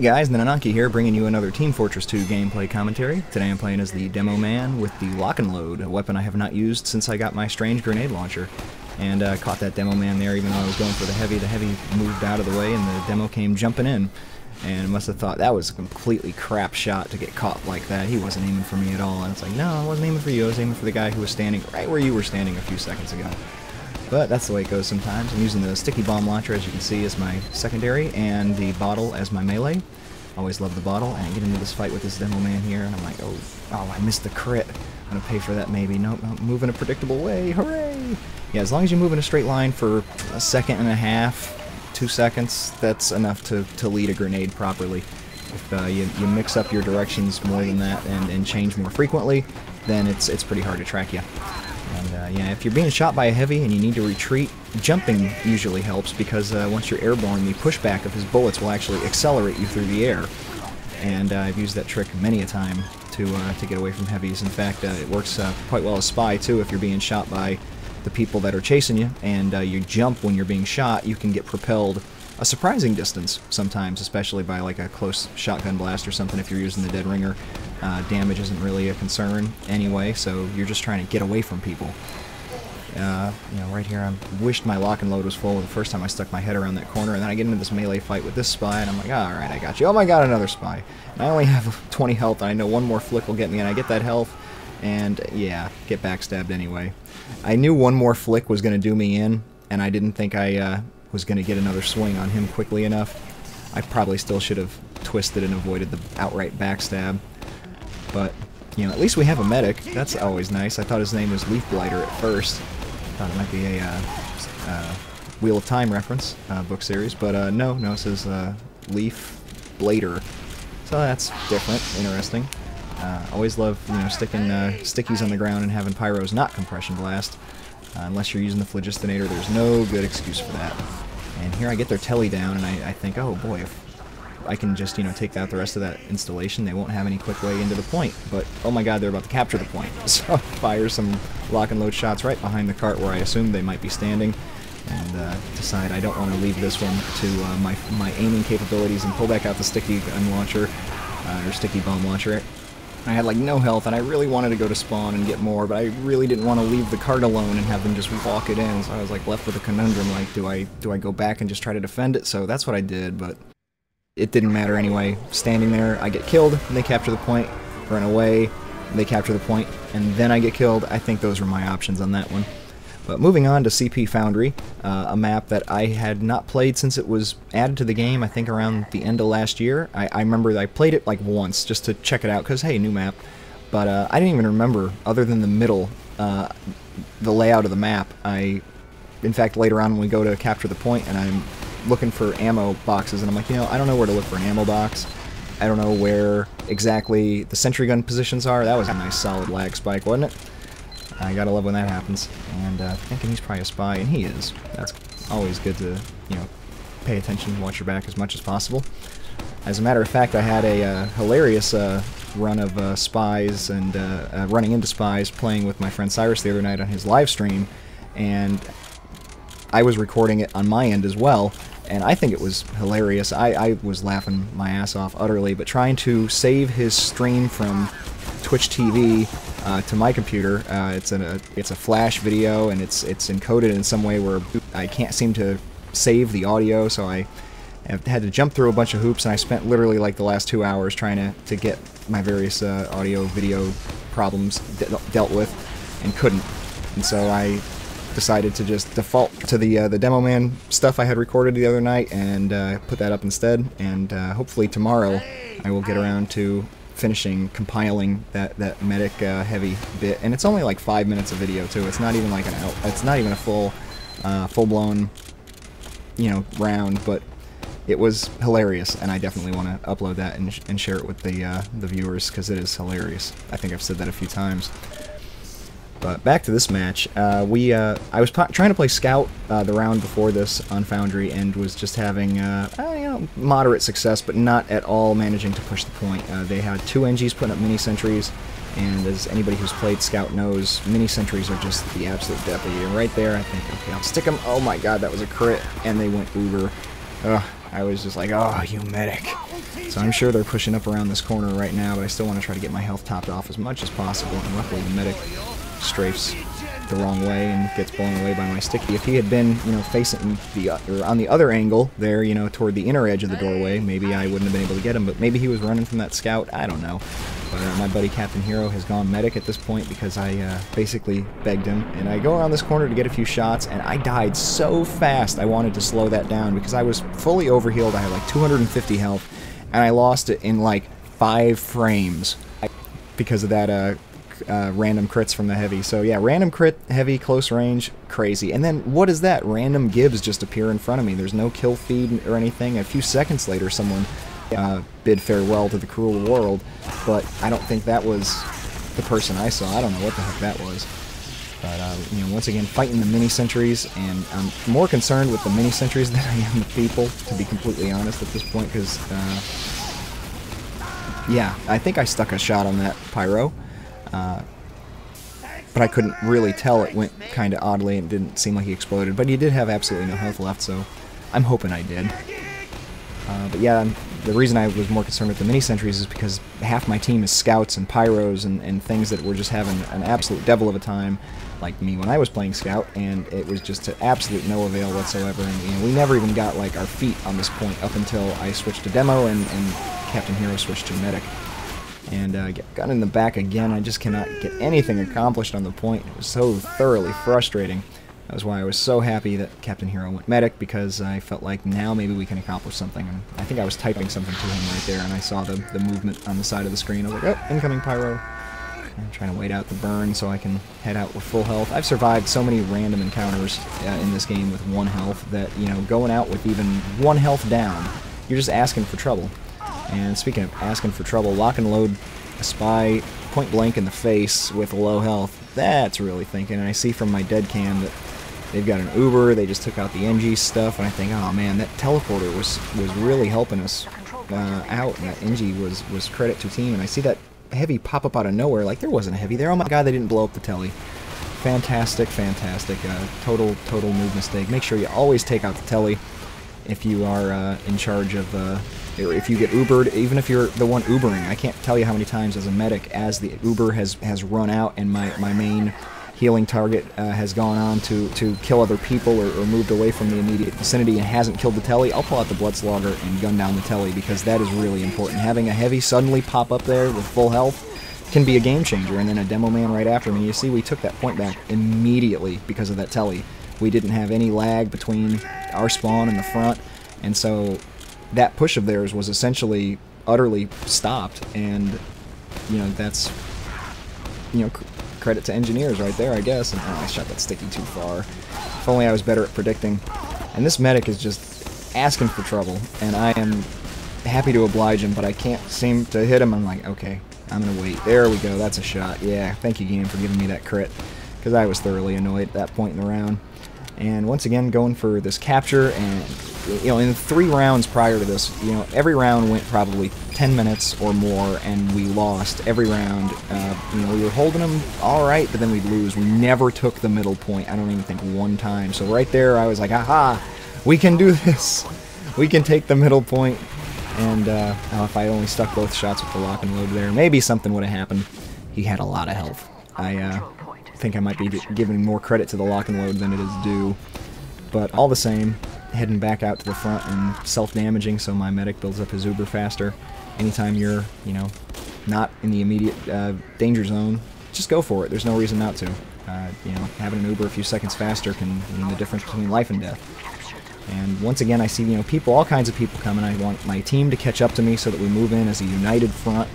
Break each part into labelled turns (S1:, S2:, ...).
S1: Hey guys, Nananki here, bringing you another Team Fortress 2 gameplay commentary. Today I'm playing as the Demoman with the Loch-n-Load, a weapon I have not used since I got my strange grenade launcher. And caught that Demoman there even though I was going for the heavy. The heavy moved out of the way and the demo came jumping in. And must have thought that was a completely crap shot to get caught like that. He wasn't aiming for me at all. And it's like, no, I wasn't aiming for you, I was aiming for the guy who was standing right where you were standing a few seconds ago. But that's the way it goes sometimes. I'm using the sticky bomb launcher, as you can see, as my secondary, and the bottle as my melee. Always love the bottle, and I get into this fight with this Demoman here, and I'm like, oh, I missed the crit. I'm gonna pay for that maybe. Nope, move in a predictable way, hooray! Yeah, as long as you move in a straight line for a second and a half, 2 seconds, that's enough to lead a grenade properly. If you mix up your directions more than that and change more frequently, then it's pretty hard to track you. And yeah, if you're being shot by a heavy and you need to retreat, jumping usually helps because once you're airborne, the pushback of his bullets will actually accelerate you through the air. And I've used that trick many a time to get away from heavies. In fact, it works quite well as spy too. If you're being shot by the people that are chasing you and you jump when you're being shot, you can get propelled a surprising distance sometimes, especially by like a close shotgun blast or something. If you're using the dead ringer, damage isn't really a concern anyway, so you're just trying to get away from people. You know, right here I wished my Loch-n-Load was full the first time I stuck my head around that corner, and then I get into this melee fight with this spy, and I'm like, alright, I got you. Oh my god, another spy. And I only have 20 health, and I know one more flick will get me, and I get that health, and yeah, get backstabbed anyway. I knew one more flick was going to do me in, and I didn't think I was going to get another swing on him quickly enough. I probably still should have twisted and avoided the outright backstab. But, you know, at least we have a medic. That's always nice. I thought his name was Leaf Blighter at first. Thought it might be a Wheel of Time reference, book series. But no, it says Leaf Blader. So that's different, interesting. Always love, you know, sticking stickies on the ground and having pyros not compression blast. Unless you're using the Phlogistinator, there's no good excuse for that. And here I get their telly down, and I think, oh boy, if I can just, you know, take out the rest of that installation, they won't have any quick way into the point. But, oh my god, they're about to capture the point. So I fire some Loch-n-Load shots right behind the cart where I assumed they might be standing, and decide I don't want to leave this one to my aiming capabilities and pull back out the sticky gun launcher, or sticky bomb launcher. I had like no health, and I really wanted to go to spawn and get more, but I really didn't want to leave the cart alone and have them just walk it in, so I was like left with a conundrum, like do I go back and just try to defend it? So that's what I did, but it didn't matter anyway. Standing there, I get killed, and they capture the point, run away, they capture the point, and then I get killed. I think those were my options on that one. But moving on to CP Foundry, a map that I had not played since it was added to the game, I think around the end of last year. I remember I played it like once just to check it out, because hey, new map. But I didn't even remember, other than the middle, the layout of the map. In fact, later on when we go to capture the point and I'm looking for ammo boxes, and I'm like, you know, I don't know where to look for an ammo box. I don't know where exactly the sentry gun positions are. That was a nice solid lag spike, wasn't it? I gotta love when that happens. And thinking he's probably a spy, and he is. That's always good to, you know, pay attention and watch your back as much as possible. As a matter of fact, I had a hilarious run of spies and running into spies playing with my friend Cyrus the other night on his live stream, and I was recording it on my end as well, and I think it was hilarious. I was laughing my ass off utterly, but trying to save his stream from Twitch TV to my computer, it's a flash video, and it's encoded in some way where I can't seem to save the audio, so I have had to jump through a bunch of hoops, and I spent literally like the last 2 hours trying to get my various audio video problems dealt with, and couldn't. And so I decided to just default to the Demoman stuff I had recorded the other night and put that up instead, and hopefully tomorrow I will get around to compiling that medic heavy bit, and it's only like 5 minutes of video too. It's not even like it's not even a full-blown, you know, round, but it was hilarious, and I definitely want to upload that and share it with the viewers, because it is hilarious. I think I've said that a few times. But back to this match, I was trying to play Scout the round before this on Foundry, and was just having you know, moderate success, but not at all managing to push the point. They had 2 NGs putting up mini-sentries, and as anybody who's played Scout knows, mini-sentries are just the absolute death of you. And right there, I think, okay, I'll stick them. Oh my god, that was a crit, and they went uber. Ugh, I was just like, oh, you medic. So I'm sure they're pushing up around this corner right now, but I still want to try to get my health topped off as much as possible, and luckily the medic strafes the wrong way and gets blown away by my sticky. If he had been, you know, facing the or on the other angle there, you know, toward the inner edge of the doorway, maybe I wouldn't have been able to get him, but maybe he was running from that scout, I don't know. But my buddy Captain Hero has gone medic at this point because I basically begged him, and I go around this corner to get a few shots, and I died so fast I wanted to slow that down because I was fully overhealed. I had like 250 health, and I lost it in like 5 frames because of that random crits from the heavy. So yeah, random crit, heavy, close range, crazy. And then what is that? Random Gibbs just appear in front of me. There's no kill feed or anything. A few seconds later, someone bid farewell to the cruel world, but I don't think that was the person I saw. I don't know what the heck that was. But you know, once again, fighting the mini sentries, and I'm more concerned with the mini sentries than I am the people, to be completely honest at this point, because yeah, I think I stuck a shot on that pyro. But I couldn't really tell. It went kind of oddly and didn't seem like he exploded. But he did have absolutely no health left, so I'm hoping I did. But yeah, the reason I was more concerned with the mini-sentries is because half my team is scouts and pyros and things that were just having an absolute devil of a time, like me when I was playing scout, and it was just to absolute no avail whatsoever. And you know, we never even got like our feet on this point up until I switched to demo and Captain Hero switched to medic. And got in the back again. I just cannot get anything accomplished on the point. It was so thoroughly frustrating. That was why I was so happy that Captain Hero went medic, because I felt like now maybe we can accomplish something. And I think I was typing something to him right there, and I saw the movement on the side of the screen. I was like, oh, incoming pyro. I'm trying to wait out the burn so I can head out with full health. I've survived so many random encounters in this game with 1 health that, you know, going out with even 1 health down, you're just asking for trouble. And speaking of asking for trouble, Loch-n-Load a spy point blank in the face with low health. That's really thinking. And I see from my dead cam that they've got an Uber. They just took out the NG stuff, and I think, oh man, that teleporter was really helping us out. And that NG was credit to team. And I see that heavy pop up out of nowhere, like there wasn't a heavy there. Oh my god, they didn't blow up the telly. Fantastic, fantastic. Total move mistake. Make sure you always take out the telly if you are in charge of. If you get Ubered, even if you're the one Ubering. I can't tell you how many times as a medic, as the Uber has run out and my main healing target has gone on to kill other people or moved away from the immediate vicinity and hasn't killed the telly, I'll pull out the Bloodslogger and gun down the telly, because that is really important. Having a heavy suddenly pop up there with full health can be a game changer, and then a Demoman right after me. You see, we took that point back immediately because of that telly. We didn't have any lag between our spawn and the front, and so that push of theirs was essentially utterly stopped, and you know, that's, you know, credit to engineers right there, I guess. And oh, I shot that sticky too far. If only I was better at predicting. And this medic is just asking for trouble, and I am happy to oblige him, but I can't seem to hit him. I'm like, okay, I'm gonna wait. There we go, that's a shot. Yeah, thank you game for giving me that crit, because I was thoroughly annoyed at that point in the round. And once again, going for this capture, and you know, in 3 rounds prior to this, you know, every round went probably 10 minutes or more, and we lost every round. You know, we were holding them all right, but then we'd lose. We never took the middle point, I don't even think one time. So right there, I was like, aha, we can do this. We can take the middle point. And oh, if I only stuck both shots with the Loch-n-Load there, maybe something would have happened. He had a lot of health. I think I might be giving more credit to the Loch-n-Load than it is due. But all the same, heading back out to the front and self-damaging, so my medic builds up his Uber faster. Anytime you're, you know, not in the immediate danger zone, just go for it. There's no reason not to. You know, having an Uber a few seconds faster can mean the difference between life and death. And once again, I see, you know, people, all kinds of people coming. I want my team to catch up to me so that we move in as a united front.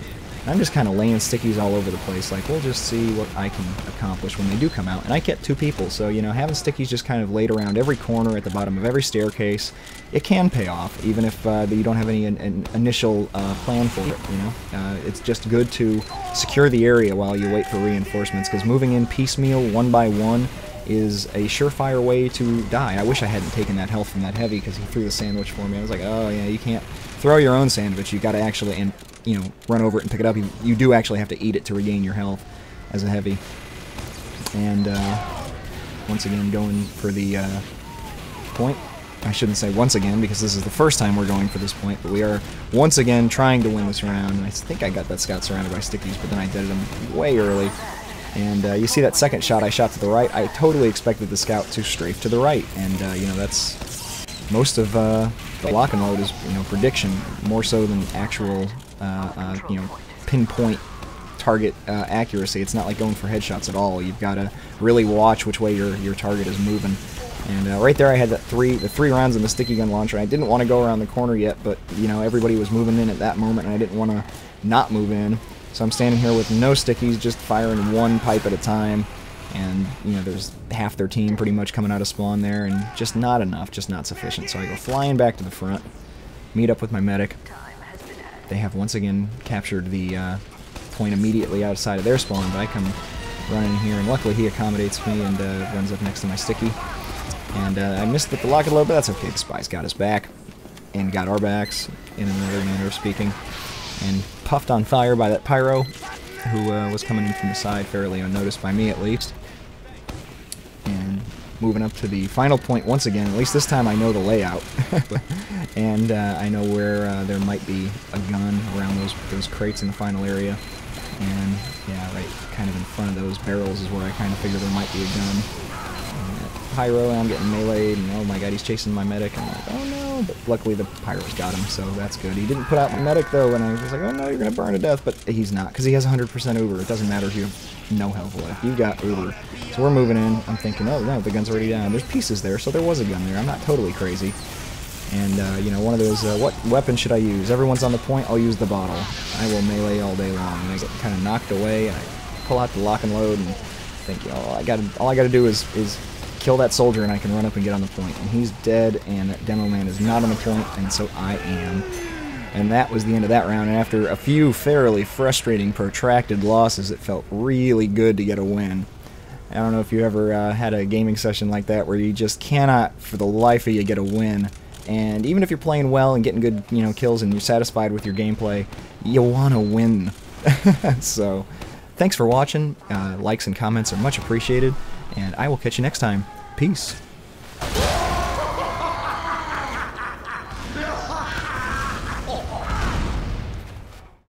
S1: I'm just kind of laying stickies all over the place, like, we'll just see what I can accomplish when they do come out. And I get 2 people, so, you know, having stickies just kind of laid around every corner, at the bottom of every staircase, it can pay off, even if you don't have any initial plan for it, you know. It's just good to secure the area while you wait for reinforcements, because moving in piecemeal, 1 by 1, is a surefire way to die. I wish I hadn't taken that health from that heavy, because he threw the sandwich for me. I was like, oh yeah, you can't throw your own sandwich, you gotta actually, and you know, run over it and pick it up. You do actually have to eat it to regain your health as a heavy. And once again, going for the point. I shouldn't say once again, because this is the first time we're going for this point, but we are once again trying to win this round. And I think I got that scout surrounded by stickies, but then I deaded him way early. And you see that second shot I shot to the right, I totally expected the scout to strafe to the right. And, you know, that's most of the Loch-n-Load is, you know, prediction, more so than actual, you know, pinpoint target accuracy. It's not like going for headshots at all. You've got to really watch which way your target is moving. And right there I had the three rounds in the sticky gun launcher. I didn't want to go around the corner yet, but you know, everybody was moving in at that moment and I didn't want to not move in. So I'm standing here with no stickies, just firing one pipe at a time. And you know, there's half their team pretty much coming out of spawn there, and just not enough, just not sufficient. So I go flying back to the front, meet up with my medic. They have once again captured the point immediately outside of their spawn, but I come running in here, and luckily he accommodates me and runs up next to my sticky. And I missed with the Loch-n-Load, but that's okay. The Spy's got us back, and got our backs, in another manner of speaking. And puffed on fire by that pyro, who was coming in from the side fairly unnoticed by me at least. And moving up to the final point once again, at least this time I know the layout. And I know where there might be a gun around those crates in the final area. And yeah, right kind of in front of those barrels is where I kind of figure there might be a gun. Pyro, and I'm getting meleeed, and oh my god, he's chasing my medic. I'm like, oh no, but luckily the pyro's got him, so that's good. He didn't put out my medic though, and I was like, oh no, you're gonna burn to death, but he's not, because he has 100% Uber. It doesn't matter if you have no health left. You've got Uber. So we're moving in. I'm thinking, oh no, the gun's already down. There's pieces there, so there was a gun there. I'm not totally crazy. And, you know, one of those, what weapon should I use? Everyone's on the point, I'll use the bottle. I will melee all day long, and I get kind of knocked away, and I pull out the Loch-n-Load, and think, you know, all I gotta do is kill that soldier and I can run up and get on the point. And he's dead, and that Demoman is not on the point, and so I am. And that was the end of that round, and after a few fairly frustrating, protracted losses, it felt really good to get a win. I don't know if you ever had a gaming session like that where you just cannot, for the life of you, get a win. And even if you're playing well and getting good, you know, kills and you're satisfied with your gameplay, you want to win. So, thanks for watching. Likes and comments are much appreciated, and I will catch you next time. Peace.